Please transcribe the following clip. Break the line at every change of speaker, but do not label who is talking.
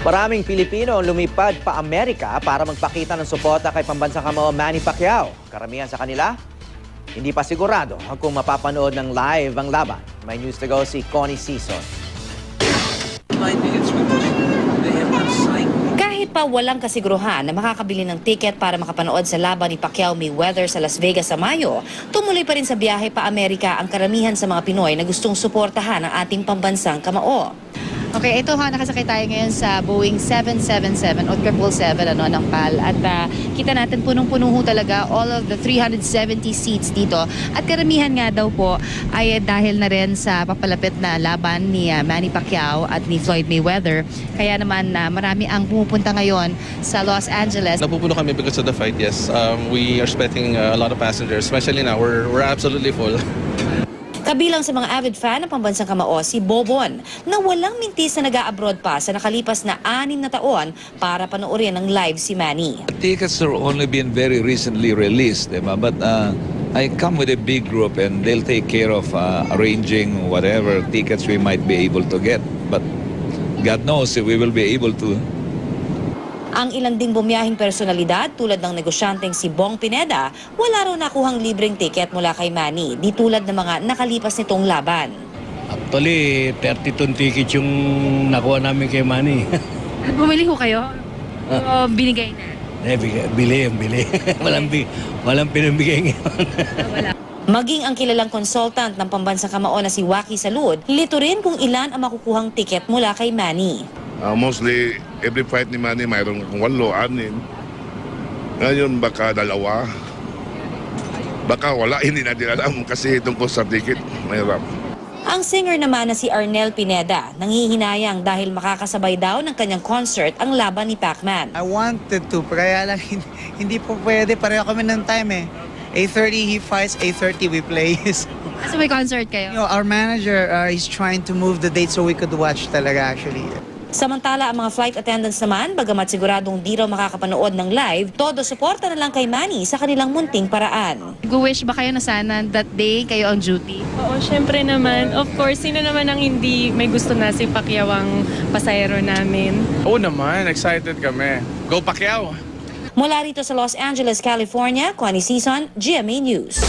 Maraming Pilipino ang lumipad pa Amerika para magpakita ng suporta kay pambansang kamao Manny Pacquiao. Karamihan sa kanila, hindi pa sigurado kung mapapanood ng live ang laban. May news to go si Connie Sison.
Kahit pa walang kasiguruhan na makakabili ng tiket para makapanood sa laban ni Pacquiao Mayweather sa Las Vegas sa Mayo, tumuloy pa rin sa biyahe pa Amerika ang karamihan sa mga Pinoy na gustong suportahan ang ating pambansang kamao.
Okay, ito nakasakay tayo ngayon sa Boeing 777 o 777 ng PAL at kita natin punong-puno ho talaga all of the 370 seats dito at karamihan nga daw po ay dahil na rin sa papalapit na laban ni Manny Pacquiao at ni Floyd Mayweather, kaya naman marami ang pumupunta ngayon sa Los Angeles.
Napupuno kami because of the fight, yes. We are expecting a lot of passengers, especially now. We're absolutely full.
Kabilang sa mga avid fan ng pambansang kamao si Bobon na walang mintis na nag-a-abroad pa sa nakalipas na 6 na taon para panoorin ng live si Manny.
Tickets are only been very recently released, diba? But I come with a big group and they'll take care of arranging whatever tickets we might be able to get. But God knows if we will be able to.
Ang ilang ding bumiyahing personalidad tulad ng negosyanteng si Bong Pineda, wala raw nakuhang libreng tiket mula kay Manny, di tulad ng mga nakalipas nitong laban.
Actually, 32 tickets yung nakuha namin kay Manny.
Bumili ho kayo? O binigay na?
Bili. walang pinamigay ngayon.
Maging ang kilalang consultant ng pambansang kamao na si Waki Salud, lito rin kung ilan ang makukuhang tiket mula kay Manny.
Mostly, every fight ni Manny mayroong 8, 6. Ngayon, baka 2. Baka wala, hindi natin alam kasi tungkol sa ticket, mahirap.
Ang singer naman na si Arnel Pineda, nanghihinayang dahil makakasabay daw ng kanyang concert ang laban ni Pacman.
I wanted to, kaya lang hindi po pwede. Pareho kami ng time eh. 8:30 he fights, 8:30 we play.
So may concert kayo?
Our manager is trying to move the date so we could watch talaga actually.
Samantala, ang mga flight attendants naman, bagamat siguradong di raw makakapanood ng live, todo suporta na lang kay Manny sa kanilang munting paraan.
Nag-wish ba kayo na sana that day kayo on duty?
Oo, syempre naman. Of course, sino naman ang hindi may gusto na si Pacquiao ang pasahero namin?
Oo naman, excited kami. Go Pacquiao!
Mula rito sa Los Angeles, California, Connie Sison, GMA News.